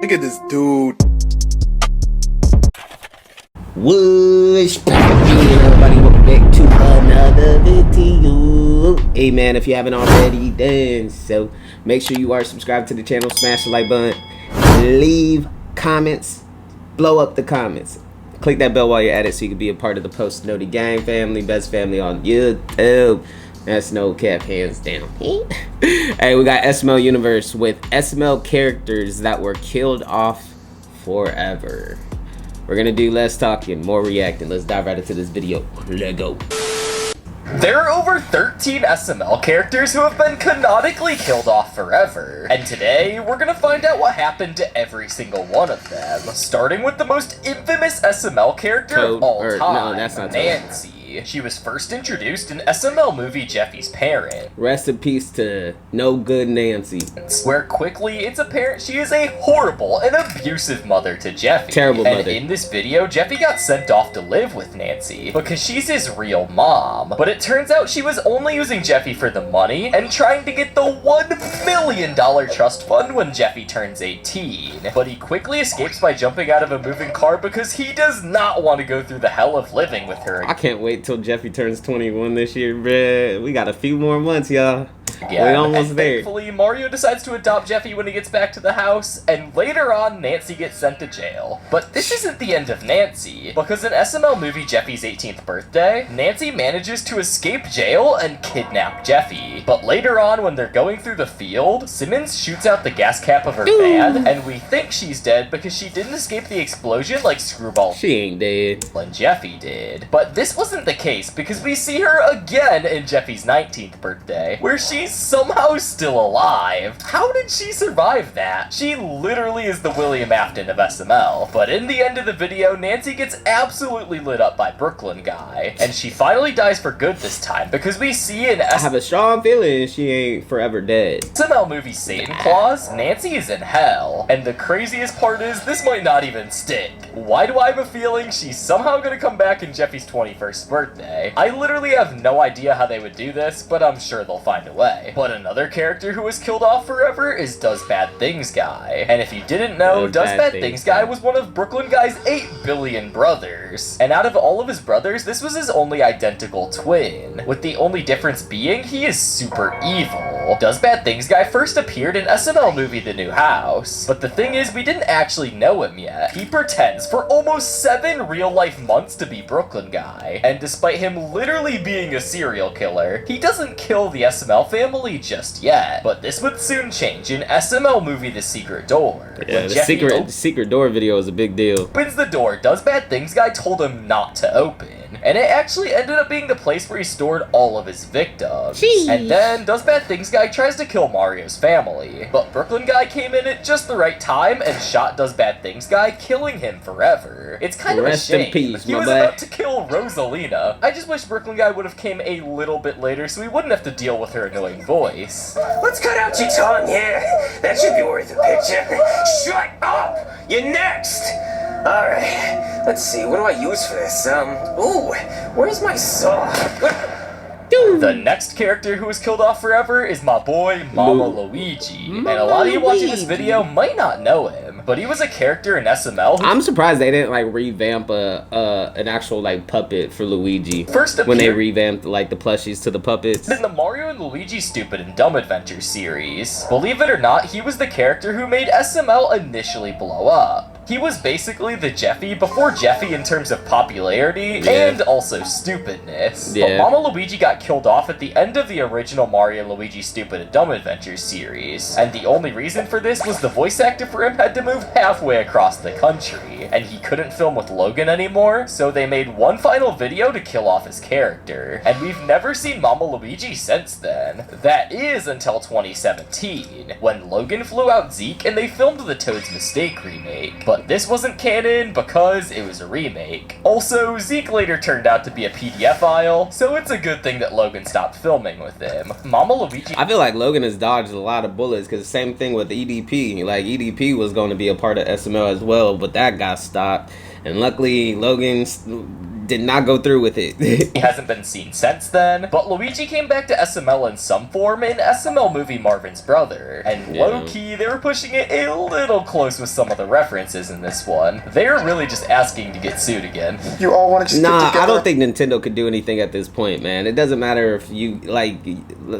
Look at this dude. Whoosh, everybody, welcome back to another video. Hey man, if you haven't already done so, make sure you are subscribed to the channel, smash the like button, leave comments, blow up the comments. Click that bell while you're at it so you can be a part of the Post Noti Gang family, best family on YouTube. That's no cap, hands down. Hey, we got SML Universe with SML characters that were killed off forever. We're gonna do less talking, more reacting. Let's dive right into this video. Let's go. There are over 13 SML characters who have been canonically killed off forever, and today we're gonna find out what happened to every single one of them, starting with the most infamous SML character of all time, no, that's not Nancy. She was first introduced in SML movie Jeffy's Parent. Rest in peace to no good Nancy. Where quickly it's apparent she is a horrible and abusive mother to Jeffy. Terrible mother. And in this video, Jeffy got sent off to live with Nancy because she's his real mom. But it turns out she was only using Jeffy for the money and trying to get the $1 million trust fund when Jeffy turns 18. But he quickly escapes by jumping out of a moving car because he does not want to go through the hell of living with her. I can't wait till Jeffy turns 21 this year, bruh. We got a few more months, y'all. Yeah, we almost there. Thankfully, Mario decides to adopt Jeffy when he gets back to the house, and later on, Nancy gets sent to jail. But this isn't the end of Nancy, because in SML movie Jeffy's 18th birthday, Nancy manages to escape jail and kidnap Jeffy. But later on, when they're going through the field, Simmons shoots out the gas cap of her van, and we think she's dead because she didn't escape the explosion like Screwball She ain't dead. and Jeffy did. But this wasn't the case, because we see her again in Jeffy's 19th birthday, where she's somehow still alive. How did she survive that? She literally is the William Afton of SML. But in the end of the video, Nancy gets absolutely lit up by Brooklyn Guy, and she finally dies for good this time, because we see in I have a strong feeling she ain't forever dead. SML movie Satan Claus, Nancy is in hell. And the craziest part is, this might not even stick. Why do I have a feeling she's somehow gonna come back in Jeffy's 21st birthday? I literally have no idea how they would do this, but I'm sure they'll find a way. But another character who was killed off forever is Does Bad Things Guy. And if you didn't know, Does Bad Things Guy was one of Brooklyn Guy's 8 billion brothers. And out of all of his brothers, this was his only identical twin, with the only difference being he is super evil. Does Bad Things Guy first appeared in SML movie The New House, but the thing is, we didn't actually know him yet. He pretends for almost 7 real-life months to be Brooklyn Guy, and despite him literally being a serial killer, he doesn't kill the SML family just yet. But this would soon change in SML movie The Secret Door. Yeah, the secret door video is a big deal. Opens the door, Does Bad Things Guy told him not to open. And it actually ended up being the place where he stored all of his victims. Jeez. And then Does Bad Things Guy tries to kill Mario's family. But Brooklyn Guy came in at just the right time and shot Does Bad Things Guy, killing him forever. It's kind of a shame. Rest in peace, he my was boy. about to kill Rosalina. I just wish Brooklyn Guy would have came a little bit later so we wouldn't have to deal with her annoying voice. Let's cut out your tongue here. That should be worth a picture. Shut up! You're next! Alright, let's see, what do I use for this? Ooh, where's my saw? The next character who was killed off forever is my boy, Mama Luigi. And a lot of you watching this video might not know him, but he was a character in SML. I'm surprised they didn't like revamp an actual like puppet for Luigi. First when they revamped like the plushies to the puppets. In the Mario and Luigi Stupid and Dumb Adventure series. Believe it or not, he was the character who made SML initially blow up. He was basically the Jeffy before Jeffy in terms of popularity and also stupidness. But Mama Luigi got killed off at the end of the original Mario and Luigi Stupid and Dumb Adventures series. And the only reason for this was the voice actor for him had to move halfway across the country. And he couldn't film with Logan anymore, so they made one final video to kill off his character. And we've never seen Mama Luigi since then. That is until 2017, when Logan flew out Zeke and they filmed the Toad's Mistake remake. But this wasn't canon because it was a remake. Also, Zeke later turned out to be a PDF file, so it's a good thing that Logan stopped filming with him. Mama Luigi... I feel like Logan has dodged a lot of bullets, because the same thing with EDP. Like, EDP was going to be a part of SML as well, but that got stopped. And luckily, Logan did not go through with it. He hasn't been seen since then, but Luigi came back to SML in some form in SML movie Marvin's Brother, and low-key, they were pushing it a little close with some of the references in this one. They're really just asking to get sued again. You all want to just Nah, get together? I don't think Nintendo could do anything at this point, man. It doesn't matter if you, like,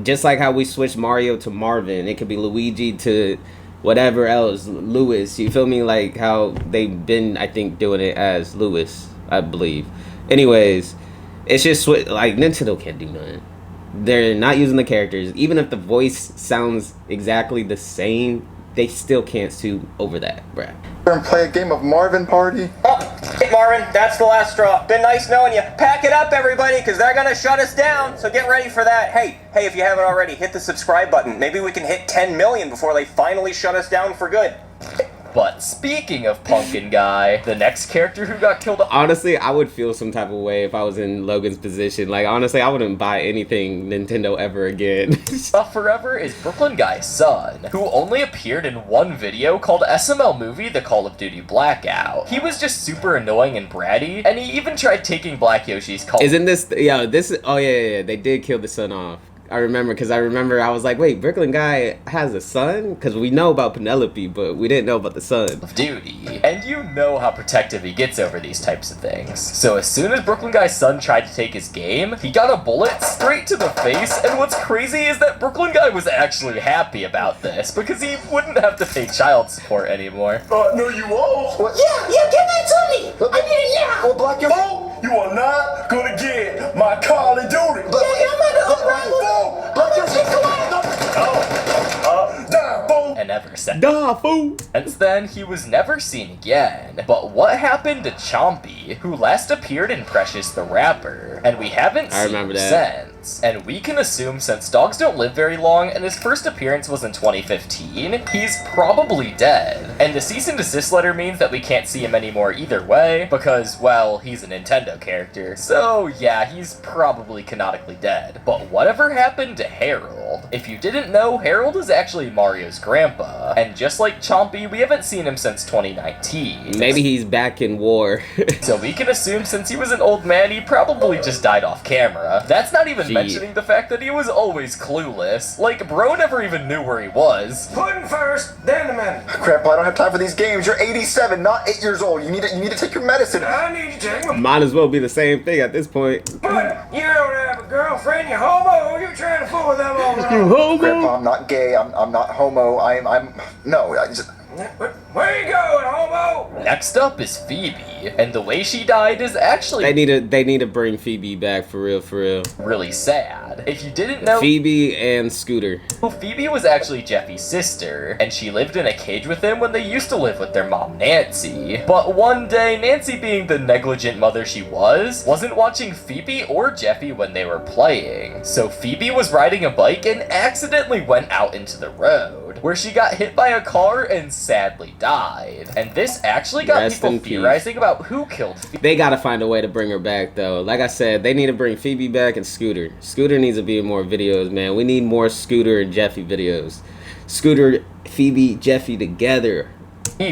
just like how we switched Mario to Marvin, it could be Luigi to whatever else, Lewis. You feel me? Like how they've been, I think, doing it as Lewis, I believe. Anyways, it's just like Nintendo can't do nothing. They're not using the characters. Even if the voice sounds exactly the same, they still can't sue over that, bruh. And play a game of Marvin Party? Oh, hey Marvin, that's the last straw. Been nice knowing you. Pack it up, everybody, because they're gonna shut us down. So get ready for that. Hey, if you haven't already, hit the subscribe button. Maybe we can hit 10 million before they finally shut us down for good. But speaking of Pumpkin Guy, the next character who got killed... Honestly, I would feel some type of way if I was in Logan's position. Like, honestly, I wouldn't buy anything Nintendo ever again. Forever is Brooklyn Guy's son, who only appeared in one video called SML Movie The Call of Duty Blackout. He was just super annoying and bratty, and he even tried taking Black Yoshi's call. Isn't this... Yeah, this... Oh, yeah. They did kill the son off. I remember, because I was like, wait, Brooklyn Guy has a son? Because we know about Penelope, but we didn't know about the son. Of Duty, and you know how protective he gets over these types of things. So as soon as Brooklyn Guy's son tried to take his game, he got a bullet straight to the face, and what's crazy is that Brooklyn Guy was actually happy about this, because he wouldn't have to pay child support anymore. No, you won't. What? Yeah, give that to me. I need it now. Well, Black, you are not gonna get my Call of Duty. Yeah, I'm not the Die, fool. And ever since. Nah, fool! Since then, he was never seen again. But what happened to Chompy, who last appeared in Precious the Rapper, and we haven't seen him since? And we can assume since dogs don't live very long, and his first appearance was in 2015, he's probably dead. And the cease and desist letter means that we can't see him anymore either way, because, well, he's a Nintendo character. So yeah, he's probably canonically dead. But whatever happened to Harold? If you didn't know, Harold is actually Mario's grandpa, and just like Chompy, we haven't seen him since 2019. Maybe he's back in war. So we can assume since he was an old man, he probably just died off camera. That's not even mentioning the fact that he was always clueless. Like, bro never even knew where he was. Pudding first, then the men. Grandpa, I don't have time for these games. You're 87, not 8 years old. You need to take your medicine. I need to take my... Might as well be the same thing at this point. Pudding, you don't have a girlfriend, you homo. You're trying to fool with them all You wrong. homo? Grandpa, I'm not gay. I'm not homo. No. Where you going, homo? Next up is Phoebe, and the way she died is actually They need to bring Phoebe back for real. really sad. If you didn't know, Phoebe and Scooter. Phoebe was actually Jeffy's sister, and she lived in a cage with him when they used to live with their mom Nancy. But one day, Nancy, being the negligent mother she was, wasn't watching Phoebe or Jeffy when they were playing. So Phoebe was riding a bike and accidentally went out into the road, where she got hit by a car and sadly died. And this actually got Rest people in peace. theorizing about who killed Phoebe. They gotta find a way to bring her back, though. Like I said, they need to bring Phoebe back and Scooter. Scooter needs to be in more videos, man. We need more Scooter and Jeffy videos. Scooter, Phoebe, Jeffy together.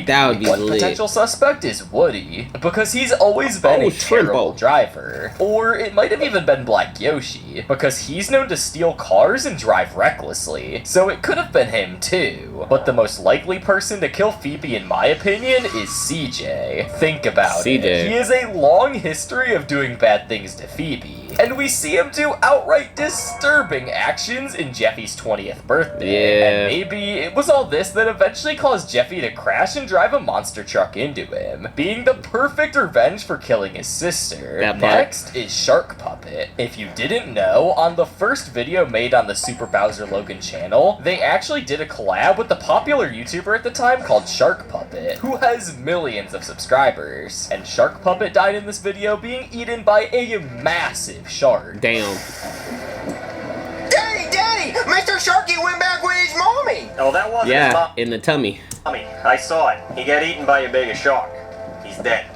That would be One lit. potential suspect is Woody, because he's always been a terrible Shrimpo. driver. Or it might have even been Black Yoshi, because he's known to steal cars and drive recklessly, so it could have been him too. But the most likely person to kill Phoebe, in my opinion, is CJ. Think about it. CJ. He has a long history of doing bad things to Phoebe, and we see him do outright disturbing actions in Jeffy's 20th birthday. Yeah. And maybe it was all this that eventually caused Jeffy to crash and drive a monster truck into him, being the perfect revenge for killing his sister. That part. Next is Shark Puppet. If you didn't know, on the first video made on the Super Bowser Logan channel, they actually did a collab with the popular YouTuber at the time called Shark Puppet, who has millions of subscribers. And Shark Puppet died in this video being eaten by a massive shark. Damn. Daddy! Mr. Sharky went back with his mommy! Oh, that wasn't his Yeah, in the tummy. mommy. I saw it. He got eaten by a big shark. He's dead.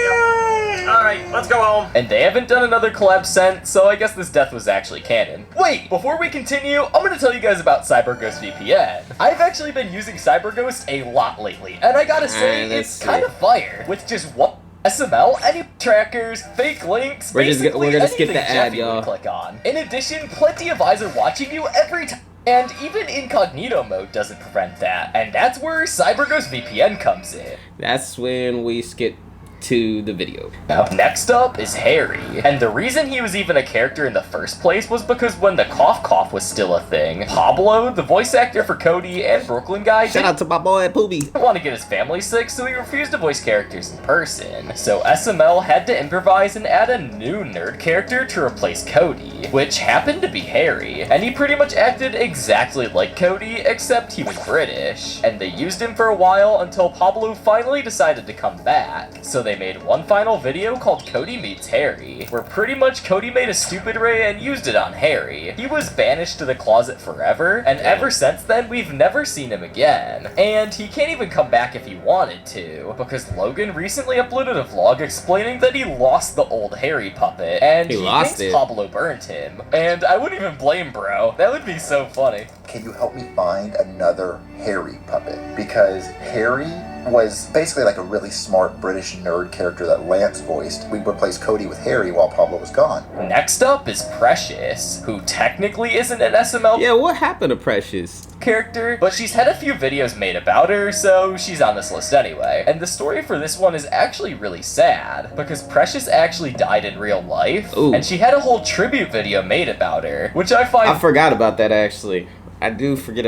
Yep. Alright, let's go home. And they haven't done another collab since, so I guess this death was actually canon. Wait, before we continue, I'm gonna tell you guys about CyberGhost VPN. I've actually been using CyberGhost a lot lately, and I gotta say, it's kind of fire. With just one SML, any trackers, fake links, we're gonna skip the ad, Jeffy y'all. would click on. In addition, plenty of eyes are watching you every time. And even incognito mode doesn't prevent that. And that's where CyberGhost VPN comes in. That's when we skip to the video. Next up is Harry, and the reason he was even a character in the first place was because when the cough was still a thing, Pablo, the voice actor for Cody and Brooklyn guy, shout out to my boy Phoebe, didn't want to get his family sick, so he refused to voice characters in person. So SML had to improvise and add a new nerd character to replace Cody, which happened to be Harry, and he pretty much acted exactly like Cody, except he was British, and they used him for a while until Pablo finally decided to come back. So they made one final video called Cody Meets Harry, where pretty much Cody made a stupid ray and used it on Harry. He was banished to the closet forever, and ever since then we've never seen him again. And he can't even come back if he wanted to, because Logan recently uploaded a vlog explaining that he lost the old Harry puppet, and he thinks Pablo burnt him. And I wouldn't even blame bro, that would be so funny. Can you help me find another Harry puppet? Because Harry was basically like a really smart British nerd character that Lance voiced. We replaced Cody with Harry while Pablo was gone. Next up is Precious, who technically isn't an SML yeah, what happened to Precious character, but she's had a few videos made about her, so she's on this list anyway. And the story for this one is actually really sad, because Precious actually died in real life, and she had a whole tribute video made about her, which I forgot about that actually. I did forget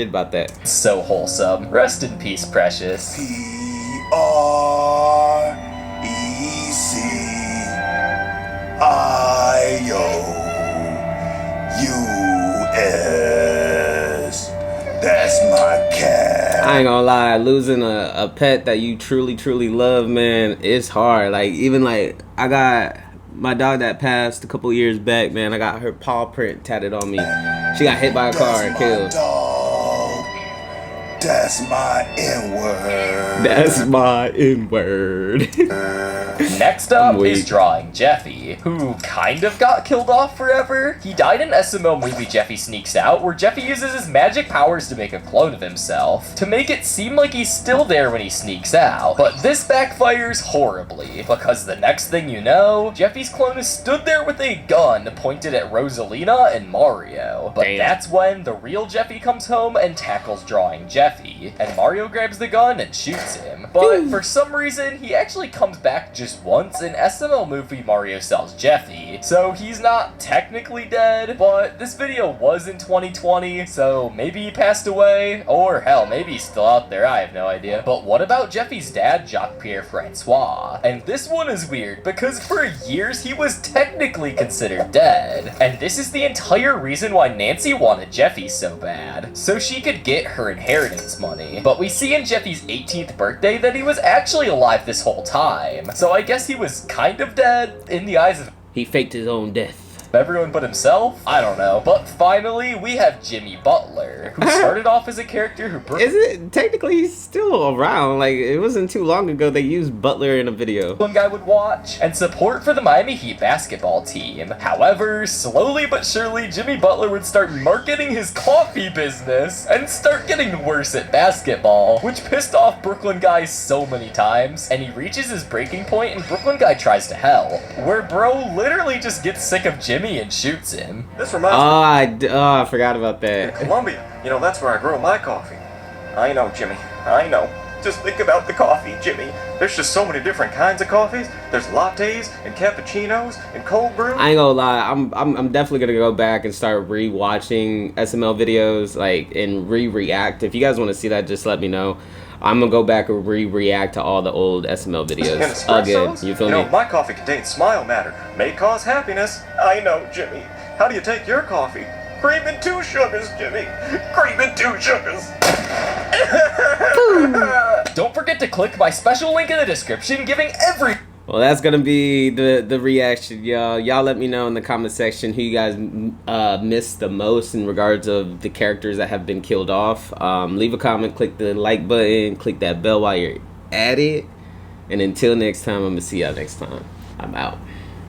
about that. So wholesome. Rest in peace, Precious. PRECIOUS. That's my cat. I ain't gonna lie, losing a pet that you truly love, man, it's hard. Like, even like, I got my dog that passed a couple years back, man, I got her paw print tatted on me. She got hit by a car and killed. Dog. That's my N-word. That's my N-word. Next up is Drawing Jeffy, who kind of got killed off forever. He died in SML movie Jeffy Sneaks Out, where Jeffy uses his magic powers to make a clone of himself, to make it seem like he's still there when he sneaks out. But this backfires horribly, because the next thing you know, Jeffy's clone is stood there with a gun pointed at Rosalina and Mario. But that's when the real Jeffy comes home and tackles Drawing Jeffy, and Mario grabs the gun and shoots him. But for some reason, he actually comes back just once in SML movie Mario Sells Jeffy, so he's not technically dead, but this video was in 2020, so maybe he passed away, or hell, maybe he's still out there, I have no idea. But what about Jeffy's dad, Jacques-Pierre Francois? And this one is weird, because for years he was technically considered dead, and this is the entire reason why Nancy wanted Jeffy so bad, so she could get her inheritance money. But we see in Jeffy's 18th birthday that he was actually alive this whole time, so I guess he was kind of dead in the eyes of he faked his own death. everyone but himself? I don't know. But finally, we have Jimmy Butler, who started off as a character who... Is it? Technically, he's still around. Like, it wasn't too long ago they used Butler in a video. One guy would watch, and support for the Miami Heat basketball team. However, slowly but surely, Jimmy Butler would start marketing his coffee business and start getting worse at basketball, which pissed off Brooklyn guy so many times, and he reaches his breaking point and Brooklyn guy tries to hell, where bro literally just gets sick of Jimmy and shoots him. This reminds me. I forgot about that. In Colombia, you know, that's where I grow my coffee. I know, Jimmy. I know. Just think about the coffee, Jimmy. There's just so many different kinds of coffees. There's lattes and cappuccinos and cold brew. I ain't gonna lie, I'm definitely gonna go back and start re-watching SML videos, like, and re-react. If you guys want to see that, just let me know. I'm gonna go back and re-react to all the old SML videos again. You feel me? My coffee contains smile matter, may cause happiness. I know, Jimmy. How do you take your coffee? Cream and 2 sugars, Jimmy. Cream and 2 sugars. Don't forget to click my special link in the description giving every... Well, that's gonna be the reaction, y'all. Y'all let me know in the comment section who you guys missed the most in regards of the characters that have been killed off. Leave a comment, click the like button, click that bell while you're at it. And until next time, I'm gonna see y'all next time. I'm out.